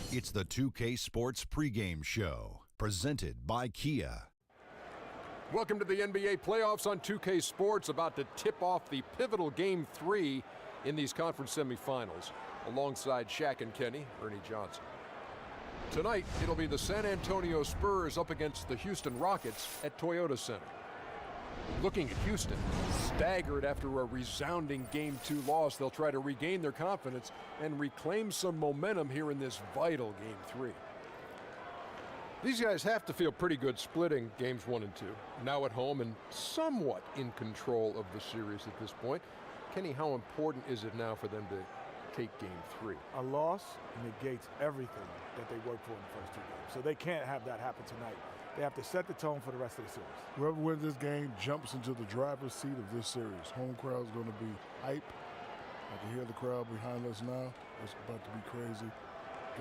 It's the 2K Sports pregame show, presented by Kia. Welcome to the NBA playoffs on 2K Sports, about to tip off the pivotal Game 3 in these conference semifinals. Alongside Shaq and Kenny, Ernie Johnson. Tonight, it'll be the San Antonio Spurs up against the Houston Rockets at Toyota Center. Looking at Houston, staggered after a resounding Game 2 loss, they'll try to regain their confidence and reclaim some momentum here in this vital Game 3. These guys have to feel pretty good splitting Games 1 and 2, now at home and somewhat in control of the series at this point. Kenny, how important is it now for them to take Game 3? A loss negates everything that they worked for in the first two games, so they can't have that happen tonight. They have to set the tone for the rest of the series. Whoever wins this game jumps into the driver's seat of this series. Home crowd's going to be hype. I can hear the crowd behind us now. It's about to be crazy.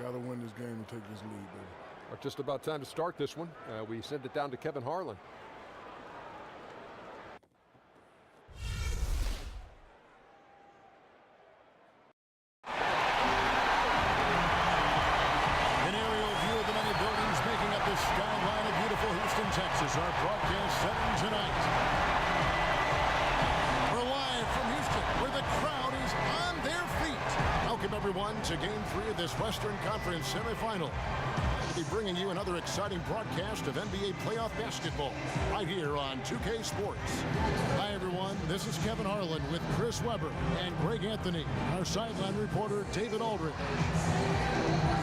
Got to win this game and take this lead, baby. Just about time to start this one. We send it down to Kevin Harlan. Skyline of beautiful Houston, Texas, our broadcast setting tonight. We're live from Houston, where the crowd is on their feet. Welcome, everyone, to Game 3 of this Western Conference semifinal. We'll be bringing you another exciting broadcast of NBA playoff basketball right here on 2K Sports. Hi, everyone. This is Kevin Harlan with Chris Webber and Greg Anthony, our sideline reporter, David Aldridge.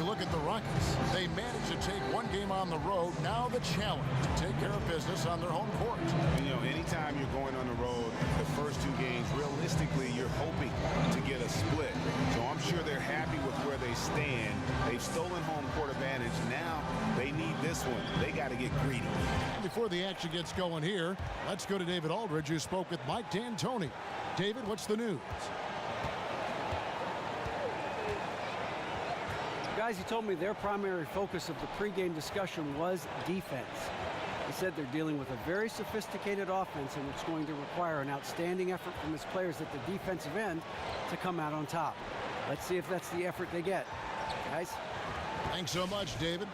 Look at the Rockets. They managed to take one game on the road. Now the challenge to take care of business on their home court. You know, anytime you're going on the road, the first two games, realistically, you're hoping to get a split. So I'm sure they're happy with where they stand. They've stolen home court advantage. Now they need this one. They got to get greedy. Before the action gets going here, let's go to David Aldridge, who spoke with Mike D'Antoni. David, what's the news? Guys, he told me their primary focus of the pregame discussion was defense. He said they're dealing with a very sophisticated offense, and it's going to require an outstanding effort from his players at the defensive end to come out on top. Let's see if that's the effort they get. Guys? Thanks so much, David.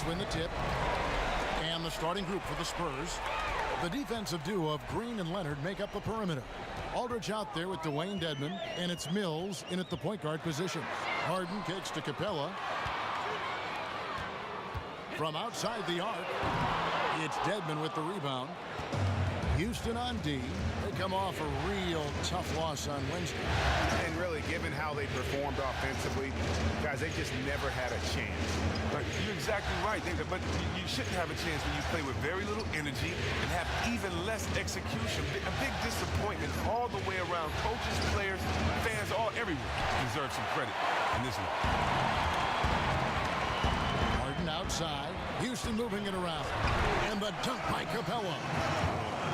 Win the tip, and the starting group for the Spurs. The defensive duo of Green and Leonard make up the perimeter. Aldridge out there with Dwayne Dedmon, and it's Mills in at the point guard position. Harden kicks to Capella. From outside the arc, it's Dedmon with the rebound. Houston on D. They come off a real tough loss on Wednesday. And really, given how they performed offensively, guys, they just never had a chance. Right. You're exactly right, but you shouldn't have a chance when you play with very little energy and have even less execution. A big disappointment all the way around. Coaches, players, fans, everyone deserves some credit in this one. Harden outside. Houston moving it around. And the dunk by Capella.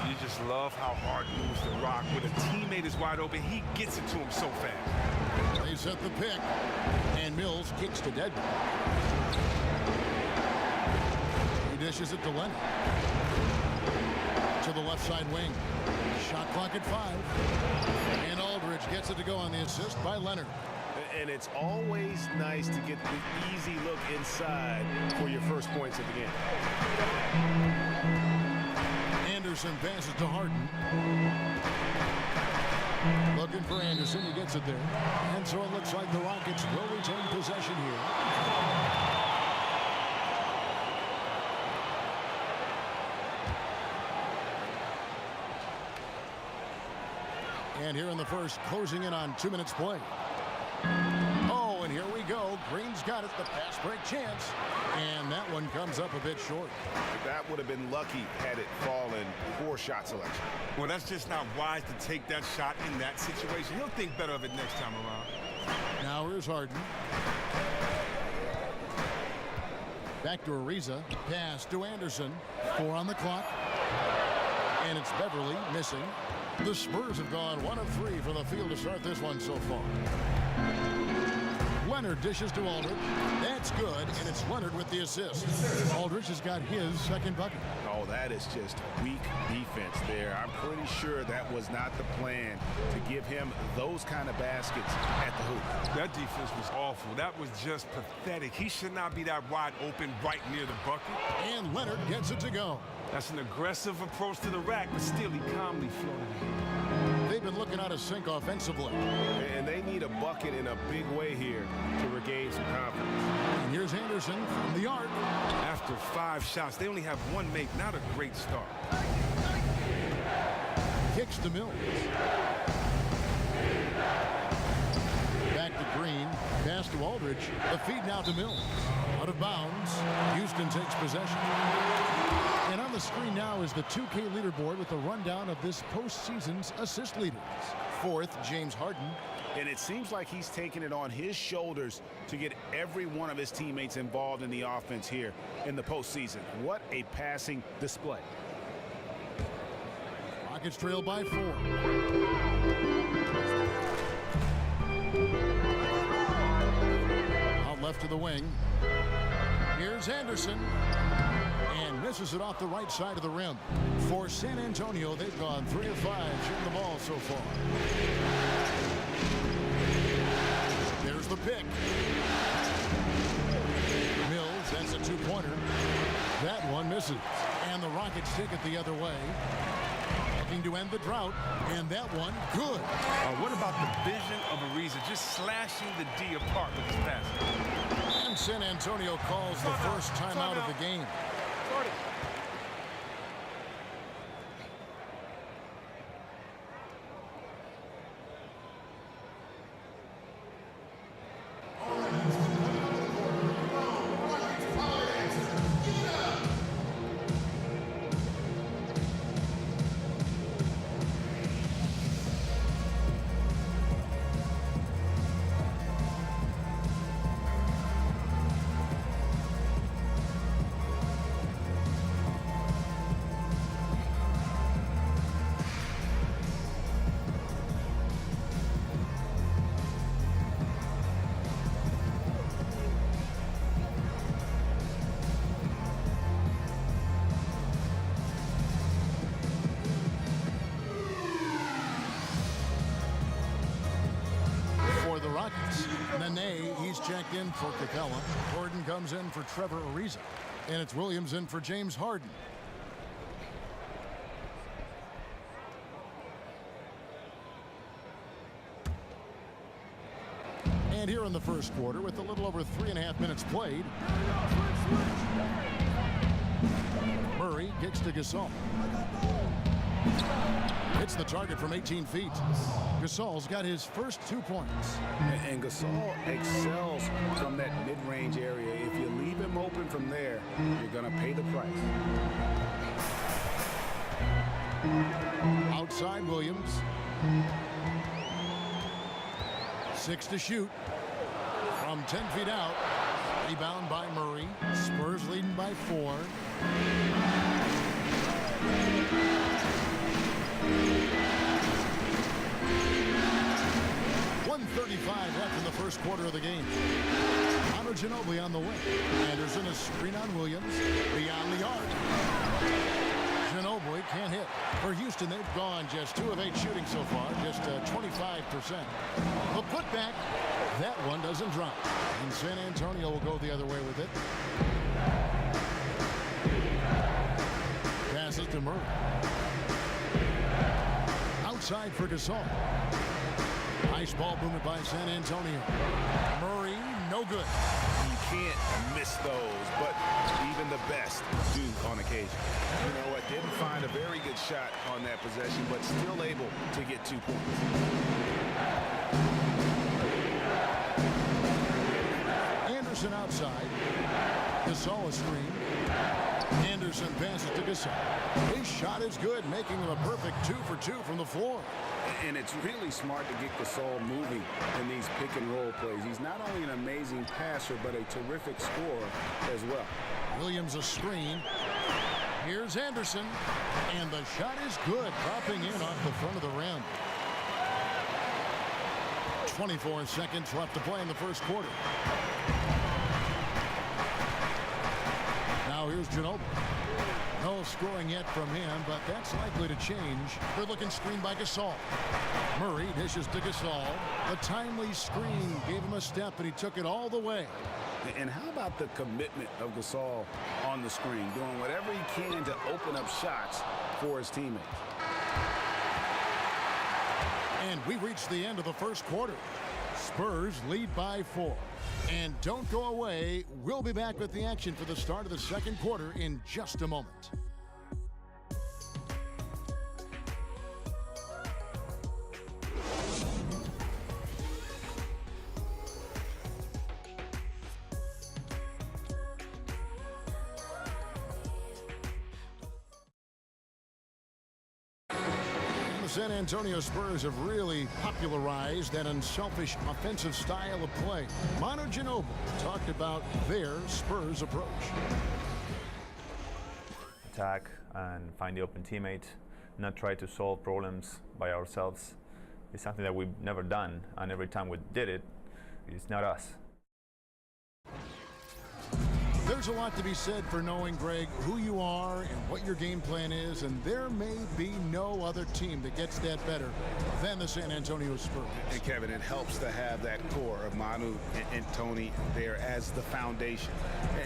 You just love how Harden moves the rock. When a teammate is wide open, he gets it to him so fast. They set the pick. And Mills kicks to Dedmon. He dishes it to Leonard. To the left side wing. Shot clock at 5. And Aldridge gets it to go on the assist by Leonard. And it's always nice to get the easy look inside for your first points of the game. Anderson passes to Harden. Looking for Anderson. He gets it there. And so it looks like the Rockets will retain possession here. And here in the first, closing in on 2 minutes play. Oh, and here we go. Green's got it. The pass break chance. And that one comes up a bit short. That would have been lucky had it fallen. Poor shot selection. Well, that's just not wise to take that shot in that situation. He'll think better of it next time around. Now here's Harden. Back to Ariza. Pass to Anderson. 4 on the clock. And it's Beverly missing. The Spurs have gone 1 of 3 from the field to start this one so far. Leonard dishes to Aldridge. That's good, and it's Leonard with the assist. Aldridge has got his second bucket. Oh, that is just weak defense there. I'm pretty sure that was not the plan to give him those kind of baskets at the hoop. That defense was awful. That was just pathetic. He should not be that wide open right near the bucket. And Leonard gets it to go. That's an aggressive approach to the rack, but still he calmly floated it. They've been looking out of sync offensively. And they need a bucket in a big way here to regain some confidence. And here's Anderson from the arc. After 5 shots, they only have 1 make. Not a great start. Kicks to Mills. Back to Green. Pass to Aldridge. The feed now to Mills. Out of bounds. Houston takes possession. And on the screen now is the 2K leaderboard with a rundown of this postseason's assist leaders. 4th, James Harden. And it seems like he's taking it on his shoulders to get every one of his teammates involved in the offense here in the postseason. What a passing display. Rockets trail by 4. Out left to the wing. Here's Anderson. And misses it off the right side of the rim. For San Antonio, they've gone 3 of 5 shooting the ball so far. There's the pick. Mills, that's a 2-pointer. That one misses. And the Rockets take it the other way. Looking to end the drought. And that one, good. What about the vision of Ariza just slashing the D apart with his pass? And San Antonio calls the first timeout of the game. Nene, he's checked in for Capella. Gordon comes in for Trevor Ariza. And it's Williams in for James Harden. And here in the first quarter, with a little over 3.5 minutes played, Murray kicks to Gasol. Hits the target from 18 feet. Gasol's got his first 2 points. And Gasol excels from that mid-range area. If you leave him open from there, you're going to pay the price. Outside Williams. 6 to shoot. From 10 feet out. Rebound by Murray. Spurs leading by 4. 1:35 left in the first quarter of the game. Connor Ginobili on the wing. Anderson is screen on Williams. Beyond the arc. Ginobili can't hit. For Houston, they've gone just 2 of 8 shooting so far. Just 25%. The putback. That one doesn't drop. And San Antonio will go the other way with it. Passes to Murray. Outside for Gasol. Nice ball movement by San Antonio. Murray, no good. You can't miss those, but even the best do on occasion. You know what? Didn't find a very good shot on that possession, but still able to get 2 points. Anderson outside. Gasol a screen. Anderson passes to Gasol. His shot is good, making him a perfect 2 for 2 from the floor. And it's really smart to get Gasol moving in these pick-and-roll plays. He's not only an amazing passer, but a terrific scorer as well. Williams a screen. Here's Anderson, and the shot is good, dropping in off the front of the rim. 24 seconds left to play in the first quarter. Now here's Ginobili. No scoring yet from him, but that's likely to change. Good-looking screen by Gasol. Murray dishes to Gasol. The timely screen gave him a step, and he took it all the way. And how about the commitment of Gasol on the screen, doing whatever he can to open up shots for his teammates. And we reached the end of the first quarter. Spurs lead by 4. And don't go away. We'll be back with the action for the start of the second quarter in just a moment. The San Antonio Spurs have really popularized that unselfish offensive style of play. Manu Ginobili talked about their Spurs approach. Attack and find the open teammate, not try to solve problems by ourselves. It's something that we've never done, and every time we did it, it's not us. There's a lot to be said for knowing, Greg, who you are and what your game plan is, and there may be no other team that gets that better than the San Antonio Spurs. And Kevin, it helps to have that core of Manu and Tony there as the foundation,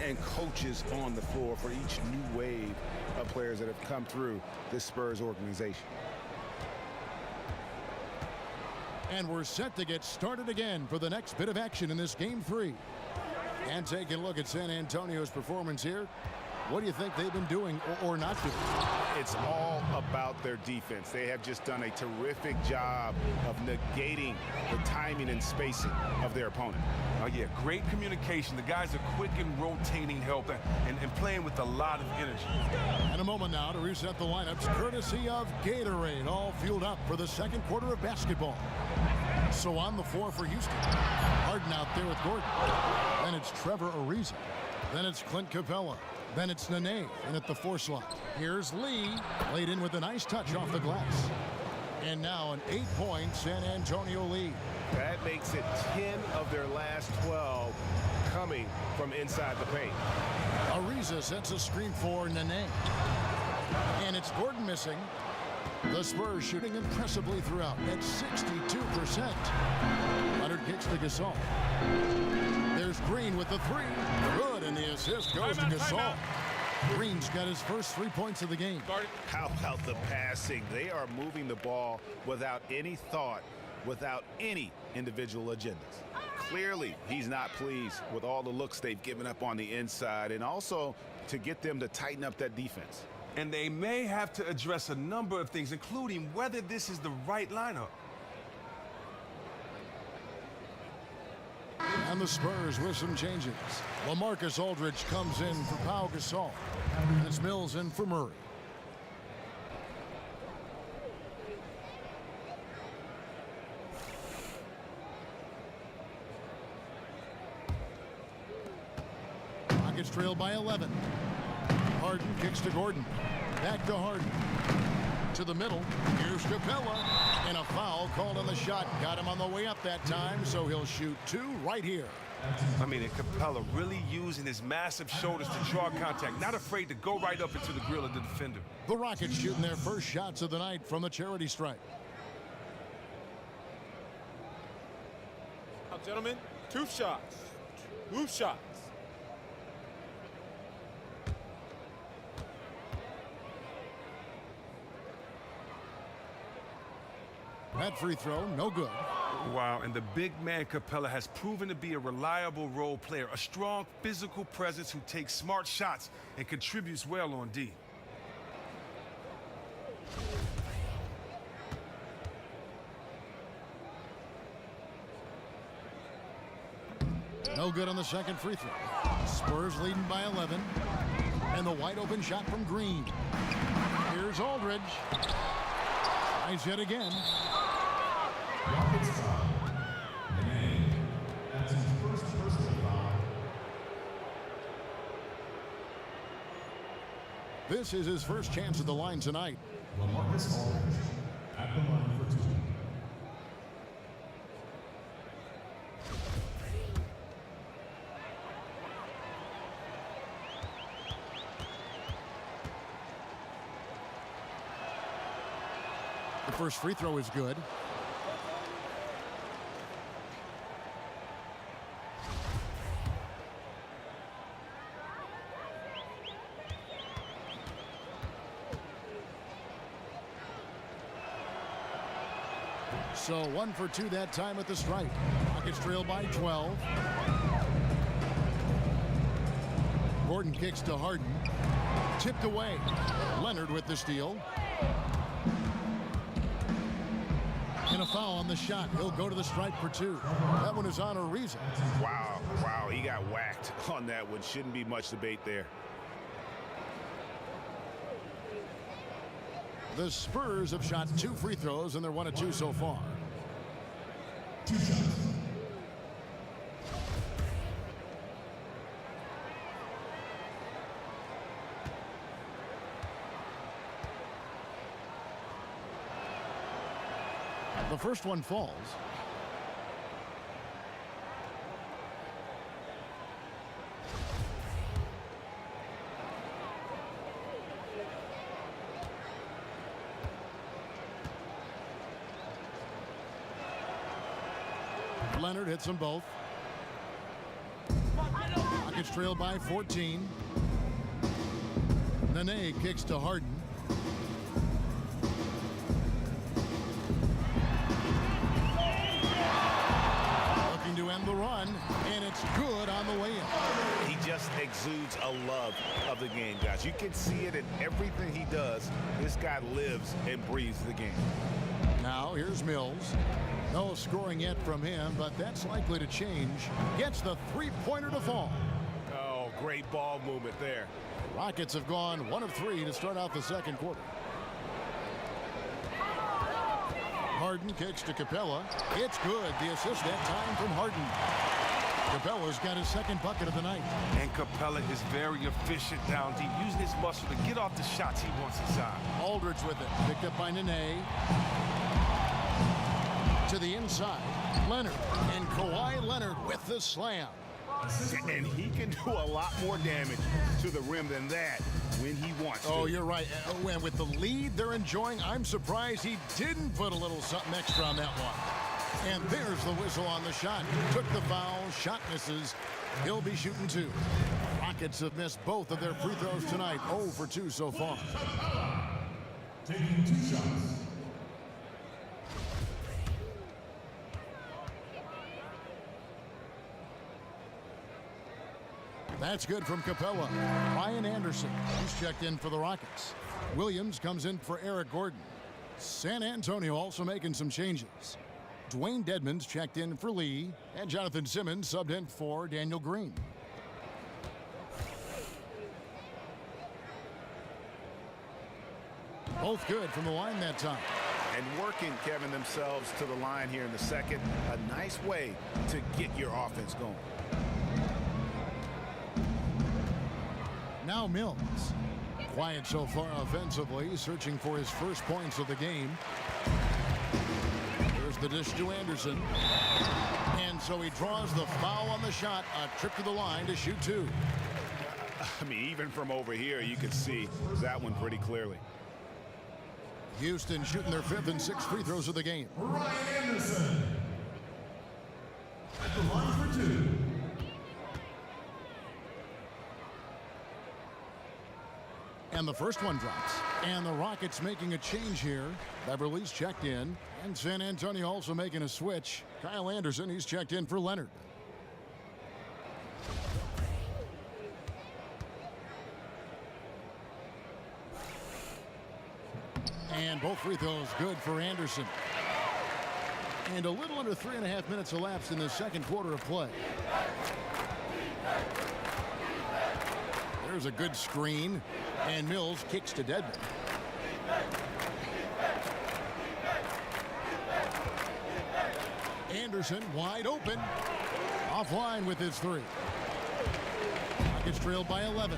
and coaches on the floor for each new wave of players that have come through this Spurs organization. And we're set to get started again for the next bit of action in this Game 3. And taking a look at San Antonio's performance here, what do you think they've been doing or not doing? It's all about their defense. They have just done a terrific job of negating the timing and spacing of their opponent. Oh, yeah, great communication. The guys are quick and rotating help and playing with a lot of energy. And a moment now to reset the lineups, courtesy of Gatorade, all fueled up for the second quarter of basketball. So on the floor for Houston, Harden out there with Gordon. Then it's Trevor Ariza. Then it's Clint Capella. Then it's Nene in at the 4 slot. Here's Lee, laid in with a nice touch off the glass. And now an 8-point San Antonio lead. That makes it 10 of their last 12 coming from inside the paint. Ariza sets a screen for Nene. And it's Gordon missing. The Spurs shooting impressively throughout at 62%. Leonard kicks to Gasol. There's Green with the 3. Good, and the assist goes to Gasol. Green's got his first 3 points of the game. How about the passing? They are moving the ball without any thought, without any individual agendas. Clearly, he's not pleased with all the looks they've given up on the inside, and also to get them to tighten up that defense. And they may have to address a number of things, including whether this is the right lineup. And the Spurs with some changes. LaMarcus Aldridge comes in for Pau Gasol. It's Mills in for Murray. Rockets trail by 11. Harden kicks to Gordon. Back to Harden. To the middle. Here's Capella. And a foul called on the shot. Got him on the way up that time, so he'll shoot 2 right here. I mean, and Capella really using his massive shoulders to draw contact. Not afraid to go right up into the grill of the defender. The Rockets shooting their first shots of the night from the charity stripe. Now, gentlemen, 2 shots. 2 shots. That free throw, no good. Wow, and the big man Capella has proven to be a reliable role player, a strong physical presence who takes smart shots and contributes well on D. No good on the second free throw. Spurs leading by 11. And the wide open shot from Green. Here's Aldridge. Nice hit again. This is his first chance at the line tonight. LaMarcus Aldridge at the line for 2. The first free throw is good. So 1 for 2 that time at the stripe. Rockets trail by 12. Gordon kicks to Harden. Tipped away. Leonard with the steal. And a foul on the shot. He'll go to the stripe for 2. That one is on Ariza. Wow, he got whacked on that one. Shouldn't be much debate there. The Spurs have shot 2 free throws, and they're 1 of 2 so far. 2 shots. The first one falls. Leonard hits them both. Rockets trail by 14. Nene kicks to Harden. Looking to end the run, and it's good on the way in. He just exudes a love of the game, guys. You can see it in everything he does. This guy lives and breathes the game. Now here's Mills. No scoring yet from him, but that's likely to change. Gets the three-pointer to fall. Oh, great ball movement there. Rockets have gone 1 of 3 to start out the second quarter. Harden kicks to Capella. It's good. The assist that time from Harden. Capella's got his second bucket of the night. And Capella is very efficient down deep, using his muscle to get off the shots he wants inside. Aldridge with it. Picked up by Nene. To the inside. Leonard. And Kawhi Leonard with the slam. And he can do a lot more damage to the rim than that when he wants to. Oh, you're right. And with the lead they're enjoying, I'm surprised he didn't put a little something extra on that one. And there's the whistle on the shot. Took the foul. Shot misses. He'll be shooting 2. Rockets have missed both of their free throws tonight. 0 for 2 so far. Taking 2 shots. That's good from Capella. Ryan Anderson, he's checked in for the Rockets. Williams comes in for Eric Gordon. San Antonio also making some changes. Dwayne Dedmon's checked in for Lee, and Jonathan Simmons subbed in for Daniel Green. Both good from the line that time. And working, Kevin, themselves to the line here in the second. A nice way to get your offense going. Now Mills. Quiet so far offensively, searching for his first points of the game. Here's the dish to Anderson. And so he draws the foul on the shot. A trip to the line to shoot 2. I mean, even from over here, you can see that one pretty clearly. Houston shooting their 5th and 6th free throws of the game. Ryan Anderson at the line for 2. And the first one drops. And the Rockets making a change here. Beverly's checked in. And San Antonio also making a switch. Kyle Anderson, he's checked in for Leonard. And both free throws good for Anderson. And a little under 3.5 minutes elapsed in the second quarter of play. There's a good screen. And Mills kicks to Dedmon. Anderson wide open. Offline with his 3. Rockets trail by 11.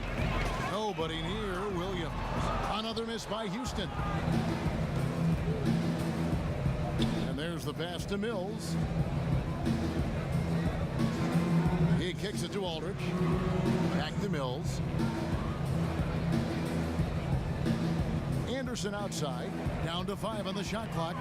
Nobody near Williams. Another miss by Houston. And there's the pass to Mills. He kicks it to Aldridge. Back to Mills. Anderson outside. Down to 5 on the shot clock.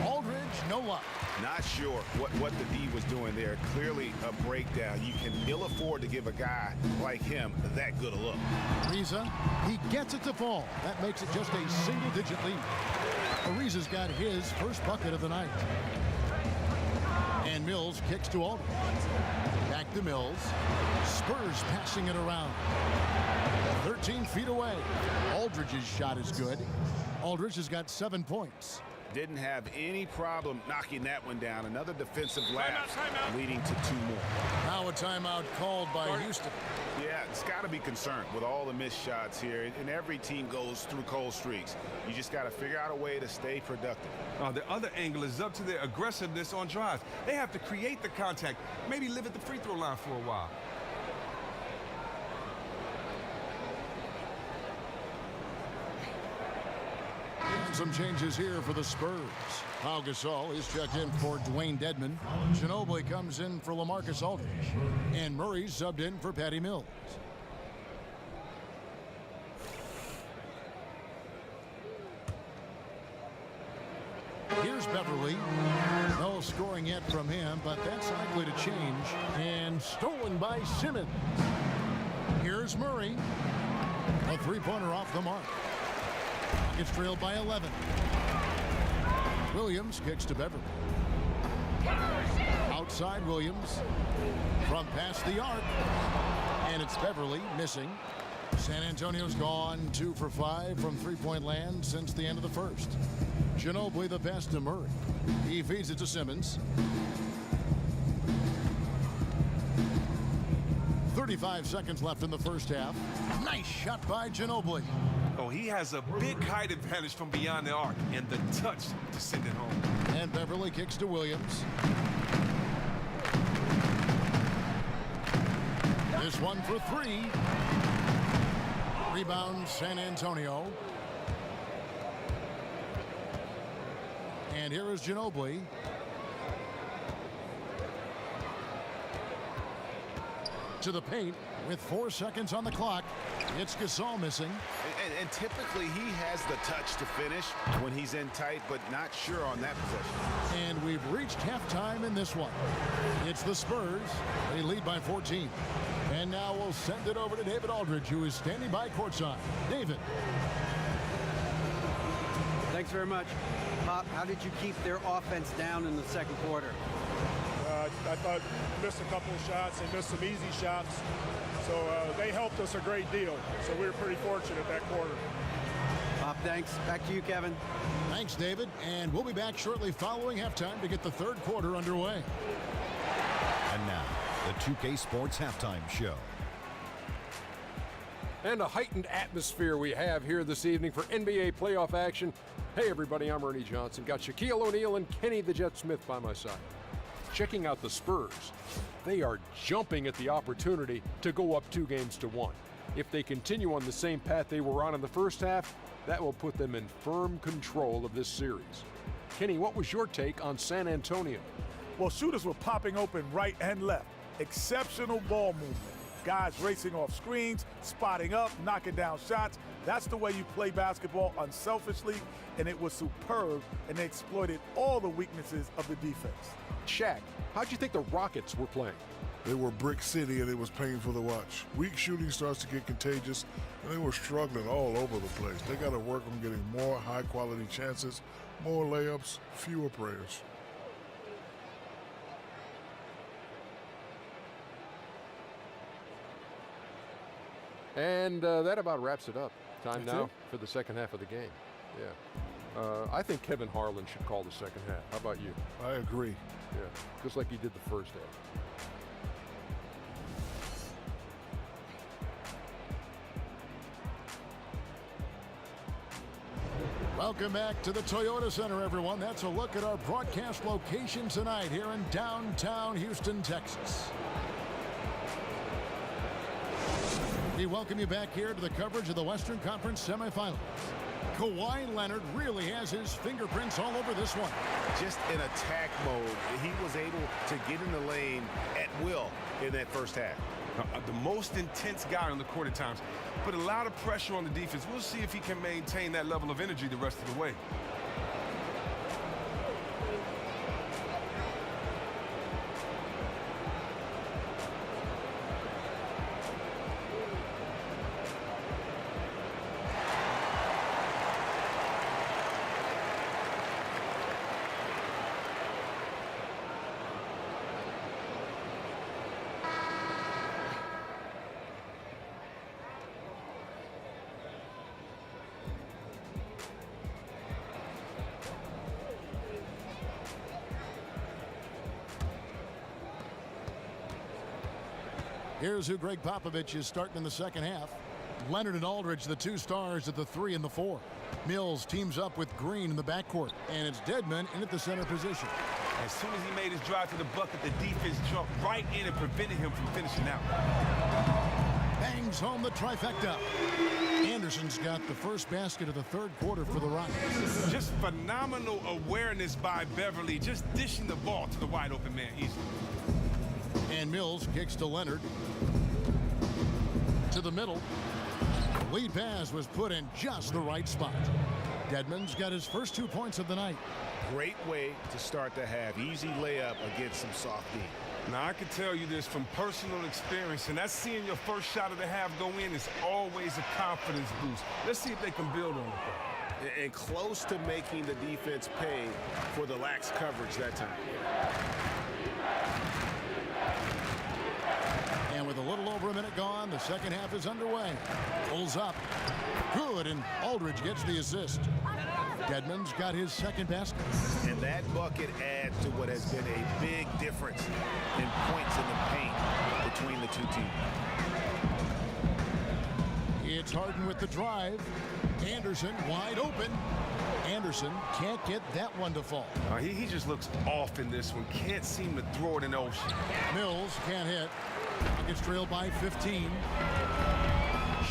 Aldridge, no luck. Not sure what the D was doing there. Clearly a breakdown. You can ill afford to give a guy like him that good a look. Ariza, he gets it to fall. That makes it just a single-digit lead. Ariza's got his first bucket of the night. And Mills kicks to Aldridge. Back to Mills. Spurs passing it around. 13 feet away. Aldridge's shot is good. Aldridge has got 7 points. Didn't have any problem knocking that one down. Another defensive lapse leading to 2 more. Now a timeout called by Houston. Yeah, it's got to be concerned with all the missed shots here. And every team goes through cold streaks. You just got to figure out a way to stay productive. The other angle is up to their aggressiveness on drives. They have to create the contact, maybe live at the free throw line for a while. Some changes here for the Spurs. Pau Gasol is checked in for Dwayne Dedmon. Ginobili comes in for LaMarcus Aldridge. And Murray's subbed in for Patty Mills. Here's Beverly. No scoring yet from him, but that's likely to change. And stolen by Simmons. Here's Murray. A three-pointer off the mark. It's trailed by 11. Williams kicks to Beverly. Outside Williams. From past the arc. And it's Beverly missing. San Antonio's gone 2 for 5 from three-point land since the end of the first. Ginobili the pass to Murray. He feeds it to Simmons. 35 seconds left in the first half. Nice shot by Ginobili. Oh, he has a big height advantage from beyond the arc and the touch to send it home. And Beverly kicks to Williams. This one for 3. Rebound San Antonio. And here is Ginobili. To the paint with 4 seconds on the clock. It's Gasol missing. And typically he has the touch to finish when he's in tight, but not sure on that possession. And we've reached halftime in this one. It's the Spurs. They lead by 14. And now we'll send it over to David Aldridge, who is standing by courtside. David. Thanks very much. Pop, how did you keep their offense down in the second quarter? I thought we missed a couple of shots. They missed some easy shots. So they helped us a great deal. So we were pretty fortunate that quarter. Pop, thanks. Back to you, Kevin. Thanks, David. And we'll be back shortly following halftime to get the third quarter underway. And now, the 2K Sports Halftime Show. And a heightened atmosphere we have here this evening for NBA playoff action. Hey, everybody, I'm Ernie Johnson. Got Shaquille O'Neal and Kenny the Jet Smith by my side. Checking out the Spurs. They are jumping at the opportunity to go up 2-1. If they continue on the same path they were on in the first half, that will put them in firm control of this series. Kenny, what was your take on San Antonio? Well, shooters were popping open right and left. Exceptional ball movement. Guys racing off screens, spotting up, knocking down shots. That's the way you play basketball unselfishly, and it was superb, and they exploited all the weaknesses of the defense. Shaq, how'd you think the Rockets were playing? They were brick city, and it was painful to watch. Weak shooting starts to get contagious, and they were struggling all over the place. They got to work on getting more high-quality chances, more layups, fewer prayers. And that about wraps it up. Time now for the second half of the game. Yeah. I think Kevin Harlan should call the second half. How about you? I agree. Yeah, just like he did the first half. Welcome back to the Toyota Center, everyone. That's a look at our broadcast location tonight here in downtown Houston, Texas. We welcome you back here to the coverage of the Western Conference semifinals. Kawhi Leonard really has his fingerprints all over this one. Just in attack mode, he was able to get in the lane at will in that first half. The most intense guy on the court at times. Put a lot of pressure on the defense. We'll see if he can maintain that level of energy the rest of the way. Here's who Greg Popovich is starting in the second half. Leonard and Aldridge, the two stars at the 3 and the 4. Mills teams up with Green in the backcourt, and it's Dedmon in at the center position. As soon as he made his drive to the bucket, the defense jumped right in and prevented him from finishing out. Bangs home the trifecta. Anderson's got the first basket of the third quarter for the Rockets. Just phenomenal awareness by Beverly, just dishing the ball to the wide open man easily. And Mills kicks to Leonard. To the middle. Lead pass was put in just the right spot. Dedmon's got his first 2 points of the night. Great way to start the half. Easy layup against some soft D. Now, I can tell you this from personal experience, and that's seeing your first shot of the half go in is always a confidence boost. Let's see if they can build on it. And close to making the defense pay for the lax coverage that time. And with a little over a minute gone, the second half is underway. Pulls up. Good, and Aldridge gets the assist. Dedmon's got his second basket. And that bucket adds to what has been a big difference in points in the paint between the two teams. It's Harden with the drive. Anderson wide open. Anderson can't get that one to fall. He just looks off in this one. Can't seem to throw it in the ocean. Mills can't hit. Gets trailed by 15.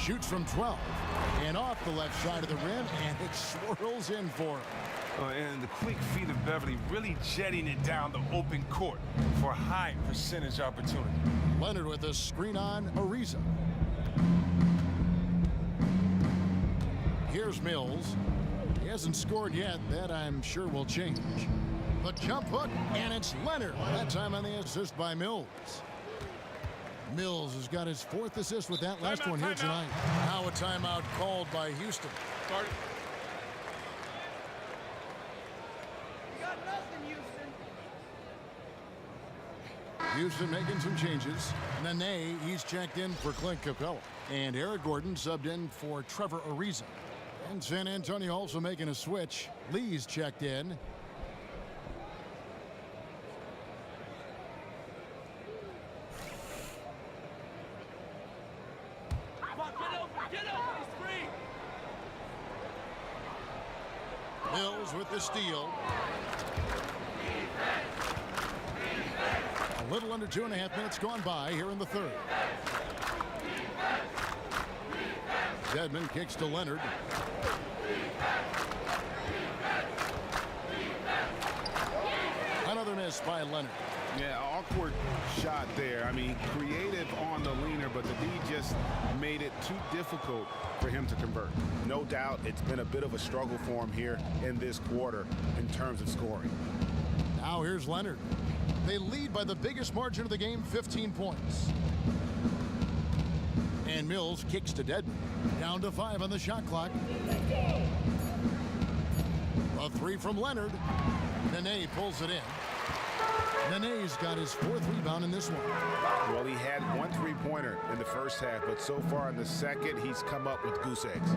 Shoots from 12. And off the left side of the rim, and it swirls in for him. And the quick feet of Beverly really jetting it down the open court for a high percentage opportunity. Leonard with a screen on Ariza. Here's Mills. He hasn't scored yet. That I'm sure will change. The jump hook, and it's Leonard. That time on the assist by Mills. Mills has got his fourth assist with that last one here tonight. Now a timeout called by Houston. Start. You got nothing, Houston. Houston making some changes. Nene, he's checked in for Clint Capella. And Eric Gordon subbed in for Trevor Ariza. And San Antonio also making a switch. Lee's checked in. Mills with the steal. A little under 2.5 minutes gone by here in the third. Dedmon kicks to Leonard. Another miss by Leonard. Yeah, awkward shot there. I mean, creative on the leaner, but the D just made it too difficult for him to convert. No doubt it's been a bit of a struggle for him here in this quarter in terms of scoring. Now here's Leonard. They lead by the biggest margin of the game, 15 points. And Mills kicks to Dedmon. Down to 5 on the shot clock. A 3 from Leonard. Nene pulls it in. Nene's got his 4th rebound in this one. Well, he had 1 3-pointer in the first half, but so far in the second, he's come up with goose eggs.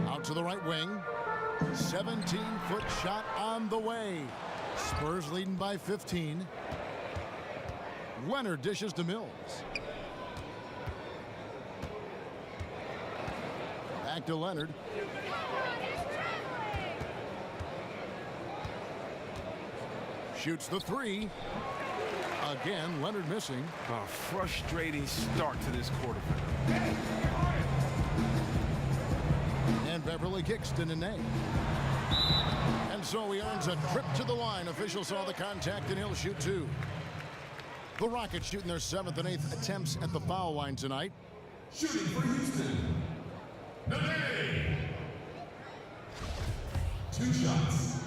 Out to the right wing. 17-foot shot on the way. Spurs leading by 15. Leonard dishes to Mills. Back to Leonard. Shoots the 3. Again, Leonard missing. A frustrating start to this quarter. Beverly kicks to Nene. And so he earns a trip to the line. Officials saw the contact, and he'll shoot 2. The Rockets shooting their 7th and 8th attempts at the foul line tonight. Shooting for Houston, Nene. 2 shots.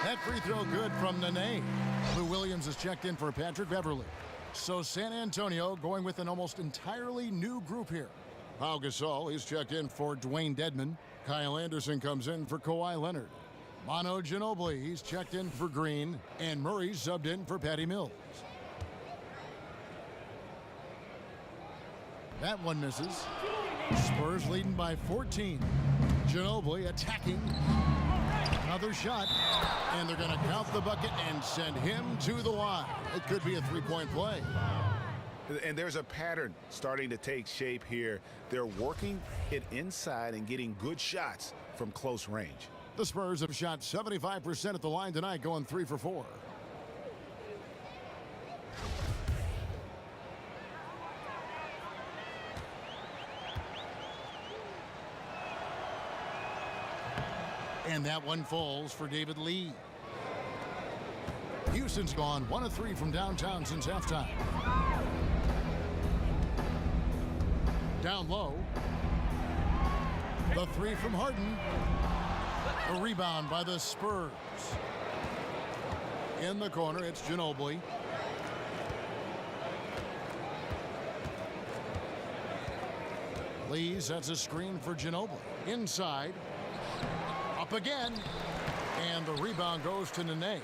That free throw good from Nene. Lou Williams is checked in for Patrick Beverly. So San Antonio going with an almost entirely new group here. Pau Gasol, he's checked in for Dwayne Dedmon. Kyle Anderson comes in for Kawhi Leonard. Manu Ginobili, he's checked in for Green. And Murray subbed in for Patty Mills. That one misses. Spurs leading by 14. Ginobili attacking. Another shot, and they're going to count the bucket and send him to the line. It could be a 3-point play. And there's a pattern starting to take shape here. They're working it inside and getting good shots from close range. The Spurs have shot 75% at the line tonight, going 3 for 4. And that one falls for David Lee. Houston's gone 1 of 3 from downtown since halftime. Down low. The 3 from Harden. A rebound by the Spurs. In the corner, it's Ginobili. Lee sets a screen for Ginobili. Inside. Up again, and the rebound goes to Nene.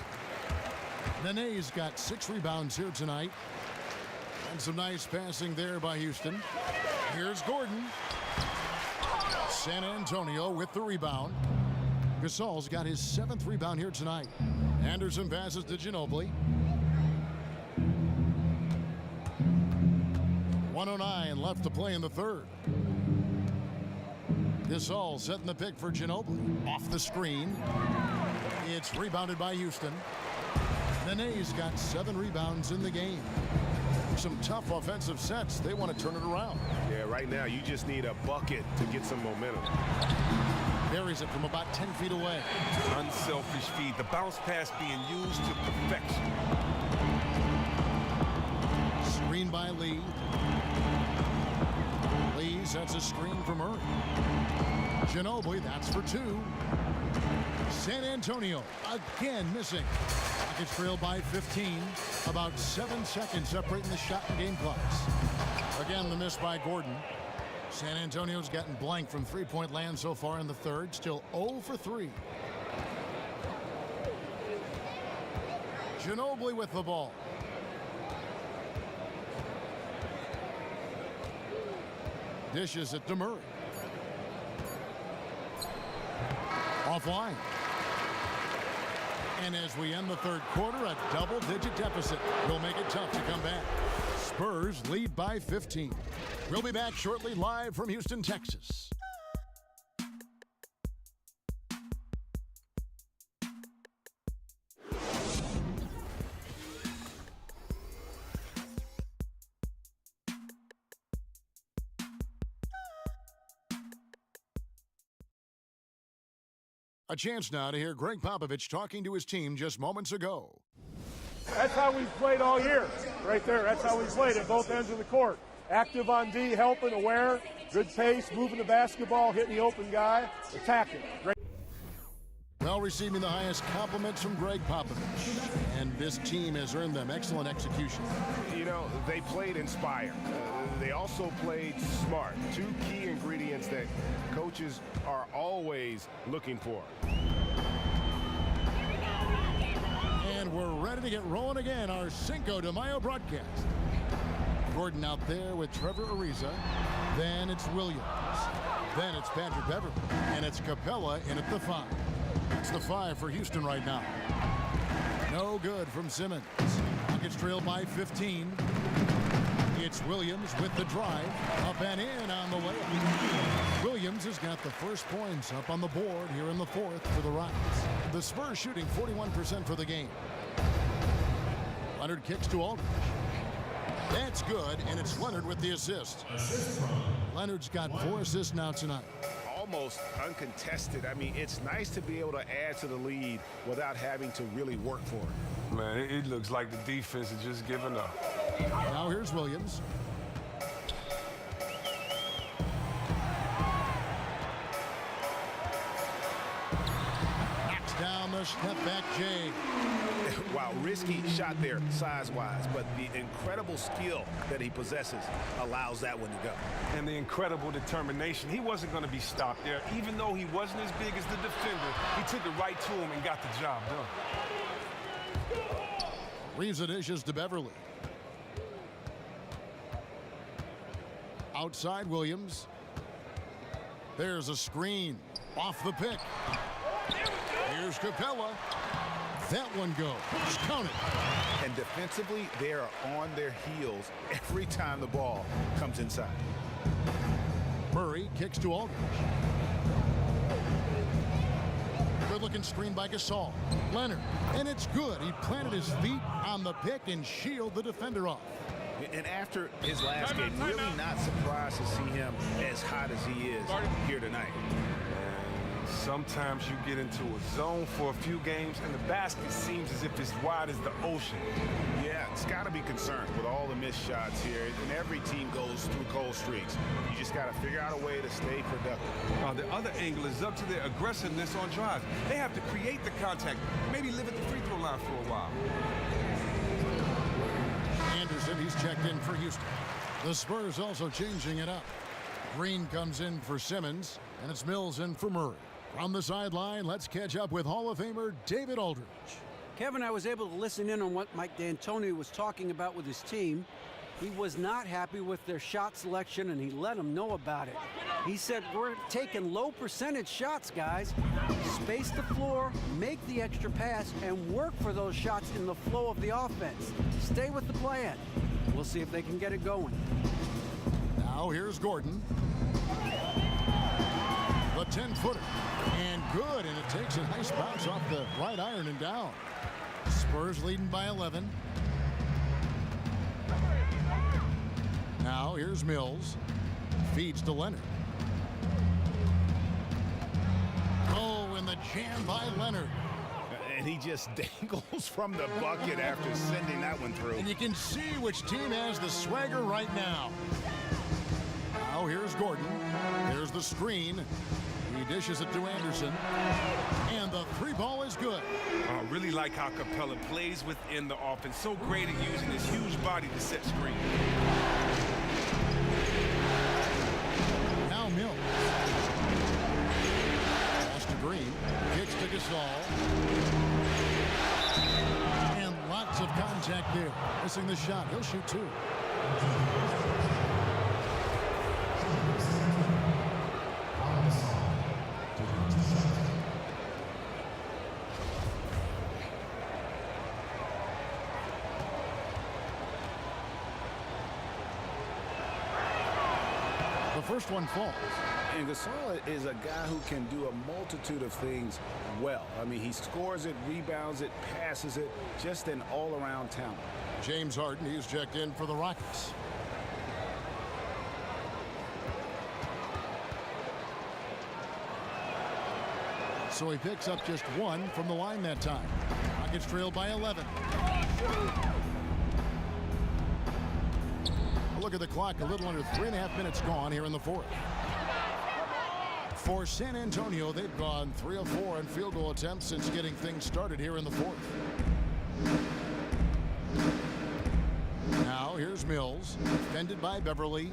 Nene's got 6 rebounds here tonight, and some nice passing there by Houston. Here's Gordon. San Antonio with the rebound. Gasol's got his 7th rebound here tonight. Anderson passes to Ginobili. 1:09 left to play in the 3rd. Gasol setting the pick for Ginobili. Off the screen. It's rebounded by Houston. Nene's got 7 rebounds in the game. Some tough offensive sets. They want to turn it around. Yeah, right now you just need a bucket to get some momentum. Buries it from about 10 feet away. Unselfish feed. The bounce pass being used to perfection. Screen by Lee. Lee sets a screen for Murray. Ginobili, that's for 2. San Antonio again missing. Rockets trail by 15. About 7 seconds separating the shot and game clocks. Again, the miss by Gordon. San Antonio's gotten blank from 3-point land so far in the 3rd. Still 0 for 3. Ginobili with the ball. Dishes it to Murray. Offline. And as we end the 3rd quarter, a double-digit deficit will make it tough to come back. Spurs lead by 15. We'll be back shortly, live from Houston, Texas. A chance now to hear Greg Popovich talking to his team just moments ago. That's how we've played all year. Right there, that's how we played at both ends of the court. Active on D, helping, aware, good pace, moving the basketball, hitting the open guy, attacking. Great. Well, receiving the highest compliments from Greg Popovich. And this team has earned them excellent execution. You know, they played inspired. They also played smart. 2 key ingredients that coaches are always looking for. And we're ready to get rolling again, our Cinco de Mayo broadcast. Gordon out there with Trevor Ariza. Then it's Williams. Then it's Patrick Beverly. And it's Capella in at the 5. It's the 5 for Houston right now. No good from Simmons. Rockets trail by 15. It's Williams with the drive. Up and in on the layup. Williams has got the first points up on the board here in the 4th for the Rockets. The Spurs shooting 41% for the game. Leonard kicks to Aldridge. That's good, and it's Leonard with the assist. Leonard's got 4 assists now tonight. Almost uncontested. I mean, it's nice to be able to add to the lead without having to really work for it. Man, it looks like the defense is just giving up. Now here's Williams. Knocks down the step-back J. Wow, risky shot there size-wise, but the incredible skill that he possesses allows that one to go. And the incredible determination. He wasn't going to be stopped there. Even though he wasn't as big as the defender, he took it right to him and got the job done. Reeves the dishes to Beverly. Outside Williams. There's a screen. Off the pick. Here's Capella. That one goes. Count it. And defensively, they are on their heels every time the ball comes inside. Murray kicks to Aldridge. Good-looking screen by Gasol. Leonard, and it's good. He planted his feet on the pick and shielded the defender off. And after his last game, really not surprised to see him as hot as he is here tonight. Sometimes you get into a zone for a few games and the basket seems as if it's wide as the ocean. Yeah, it's got to be concerned with all the missed shots here. And every team goes through cold streaks. You just got to figure out a way to stay productive. The other angle is up to their aggressiveness on drives. They have to create the contact, maybe live at the free throw line for a while. Anderson, he's checked in for Houston. The Spurs also changing it up. Green comes in for Simmons, and it's Mills in for Murray. From the sideline, let's catch up with Hall of Famer David Aldridge. Kevin, I was able to listen in on what Mike D'Antoni was talking about with his team. He was not happy with their shot selection, and he let them know about it. He said, we're taking low percentage shots, guys. Space the floor, make the extra pass, and work for those shots in the flow of the offense. Stay with the plan. We'll see if they can get it going. Now here's Gordon. The 10-footer. And good, and it takes a nice bounce off the right iron and down. Spurs leading by 11. Now here's Mills. Feeds to Leonard. Oh, and the jam by Leonard. And he just dangles from the bucket after sending that one through. And you can see which team has the swagger right now. Now here's Gordon. There's the screen. He dishes it to Anderson. And the 3-ball is good. I really like how Capella plays within the offense. So great at using his huge body to set screen. Now Mills. Pass to Green. Kicks to Gasol. And lots of contact there. Missing the shot. He'll shoot 2. The first one falls. And Gasol is a guy who can do a multitude of things well. I mean, he scores it, rebounds it, passes it, just an all-around talent. James Harden, he's checked in for the Rockets. So he picks up just 1 from the line that time. Rockets trail by 11. Look at the clock, a little under 3.5 minutes gone here in the 4th. For San Antonio, they've gone 3 of 4 on field goal attempts since getting things started here in the 4th. Now here's Mills, defended by Beverly.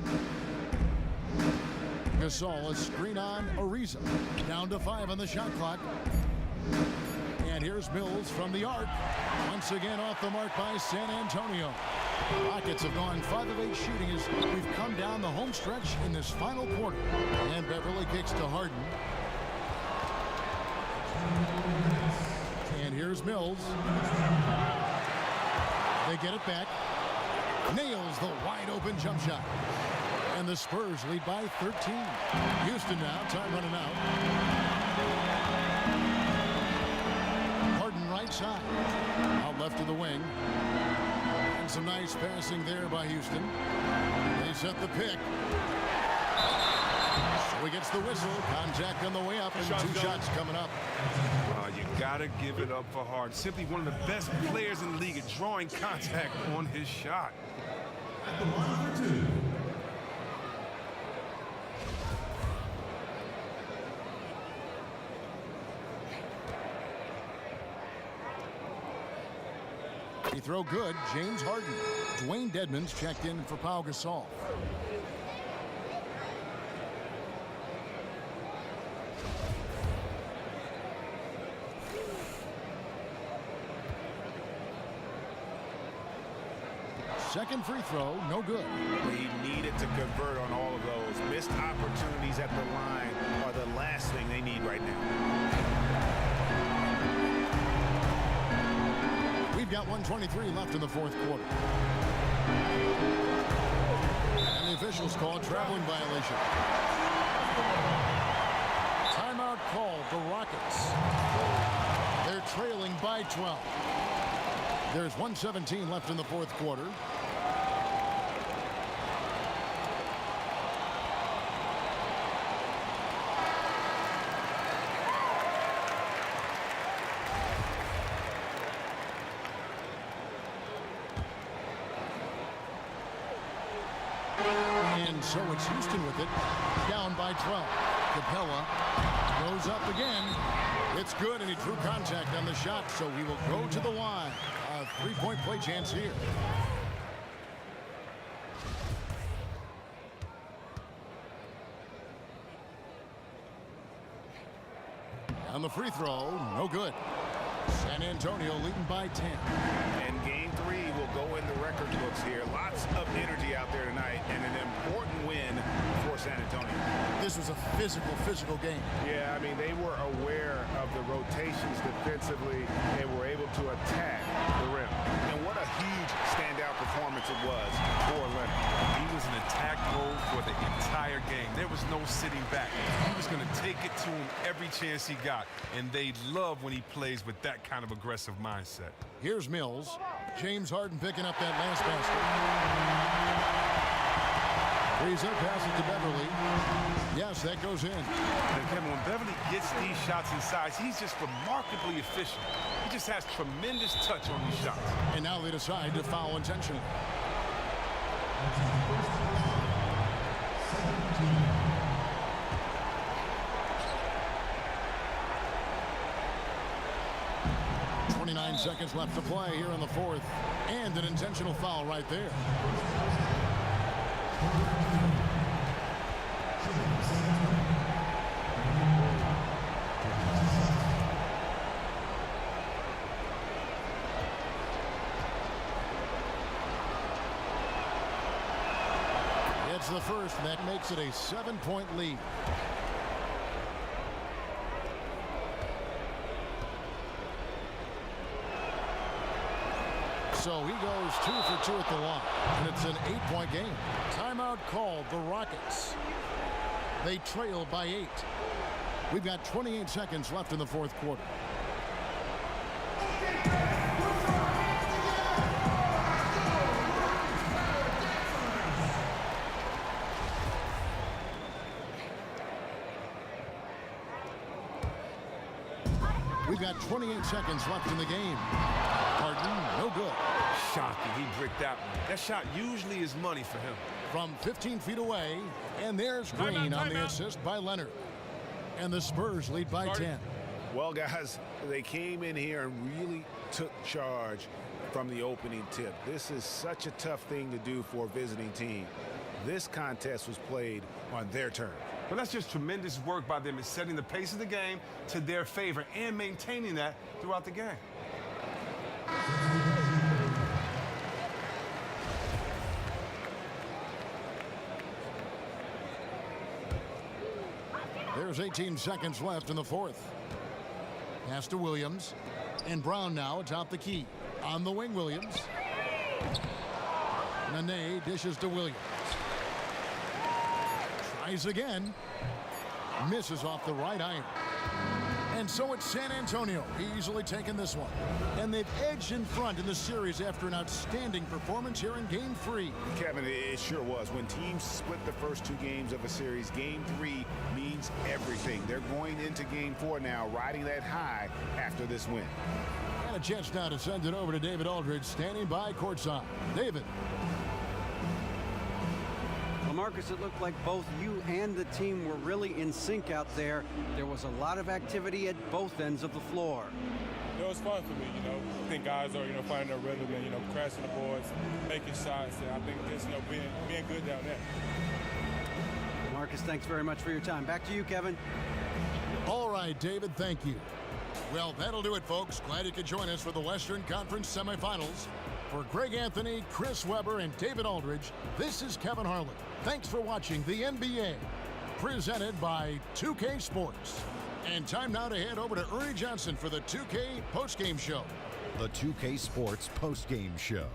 Gasol, a screen on Ariza. Down to 5 on the shot clock. And here's Mills from the arc. Once again off the mark by San Antonio. Rockets have gone 5 of 8 shooting as we've come down the home stretch in this final quarter. And Beverly kicks to Harden. And here's Mills. They get it back. Nails the wide open jump shot. And the Spurs lead by 13. Houston now, time running out. Harden right side. Out left of the wing. And some nice passing there by Houston. They set the pick. So he gets the whistle. Contact on the way up, and two shots coming up. You gotta give it up for Harden. Simply one of the best players in the league at drawing contact on his shot. At the line for two. He throw good. James Harden. Dwayne Dedmon's checked in for Pau Gasol. Second free throw, no good. He needed to convert on all of those. Missed opportunities at the line are the last thing they need right now. We've got 1:23 left in the fourth quarter. And the officials call a traveling violation. Timeout called the Rockets. They're trailing by 12. There's 1:17 left in the fourth quarter. And so it's Houston with it, down by 12. Capella goes up again. It's good, and he drew contact on the shot, so he will go to the line. A three-point play chance here. On the free throw, no good. San Antonio leading by 10. And game 3 will go in the record books here. Lots of energy out there tonight, and an important win for San Antonio. This was a physical game. Yeah, I mean, they were aware of the rotations defensively and were able to attack the rim. And what a huge standout performance it was for Leonard. He was in attack mode for the entire game. There was no sitting back. He was going to take it to him every chance he got, and they love when he plays with that kind of aggressive mindset. Here's Mills. James Harden picking up that last basket. Frees up, pass it to Beverly. Yes, that goes in. And Kevin, when Beverly gets these shots inside, he's just remarkably efficient. He just has tremendous touch on these shots. And now they decide to foul intentionally. Seconds left to play here in the fourth, and an intentional foul right there. It's the first, and that makes it a 7-point lead. So he goes 2 for 2 at the line, and it's an 8-point game. Timeout called the Rockets. They trail by 8. We've got 28 seconds left in the fourth quarter. We've got 28 seconds left in the game. Harden, no good. Shocking, he bricked that one. That shot usually is money for him. From 15 feet away, and there's Green on the assist by Leonard. And the Spurs lead by 10. Well, guys, they came in here and really took charge from the opening tip. This is such a tough thing to do for a visiting team. This contest was played on their terms. But that's just tremendous work by them in setting the pace of the game to their favor and maintaining that throughout the game. There's 18 seconds left in the fourth. Pass to Williams. And Brown now atop the key. On the wing, Williams. Nene dishes to Williams. Tries again. Misses off the right iron. And so it's San Antonio, easily taking this one. And they've edged in front in the series after an outstanding performance here in Game 3. Kevin, it sure was. When teams split the first 2 games of a series, Game 3 means everything. They're going into Game 4 now, riding that high after this win. And a chance now to send it over to David Aldridge, standing by courtside. David. Well, Marcus, it looked like both you and the team were really in sync out there. There was a lot of activity at both ends of the floor. It was fun for me, I think guys are, finding their rhythm and, crashing the boards, making shots, and I think just, being good down there. Marcus, thanks very much for your time. Back to you, Kevin. All right, David, thank you. Well, that'll do it, folks. Glad you could join us for the Western Conference semifinals. For Greg Anthony, Chris Webber, and David Aldridge, this is Kevin Harlan. Thanks for watching the NBA, presented by 2K Sports. And time now to head over to Ernie Johnson for the 2K postgame show. The 2K Sports postgame show.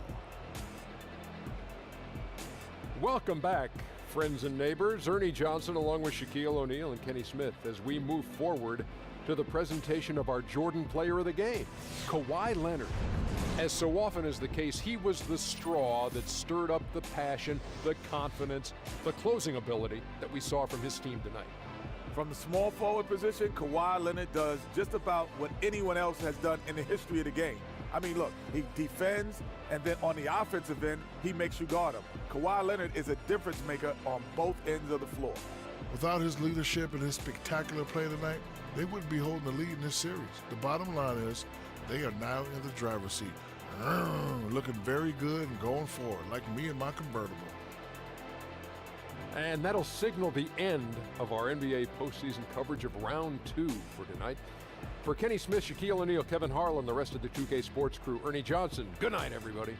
Welcome back, friends and neighbors. Ernie Johnson along with Shaquille O'Neal and Kenny Smith as we move forward to the presentation of our Jordan Player of the Game, Kawhi Leonard. As so often is the case, he was the straw that stirred up the passion, the confidence, the closing ability that we saw from his team tonight. From the small forward position, Kawhi Leonard does just about what anyone else has done in the history of the game. I mean, look, he defends, and then on the offensive end, he makes you guard him. Kawhi Leonard is a difference maker on both ends of the floor. Without his leadership and his spectacular play tonight, they wouldn't be holding the lead in this series. The bottom line is they are now in the driver's seat. Looking very good and going forward, like me and my convertible. And that'll signal the end of our NBA postseason coverage of round 2 for tonight. For Kenny Smith, Shaquille O'Neal, Kevin Harlan, the rest of the 2K Sports crew, Ernie Johnson, good night, everybody.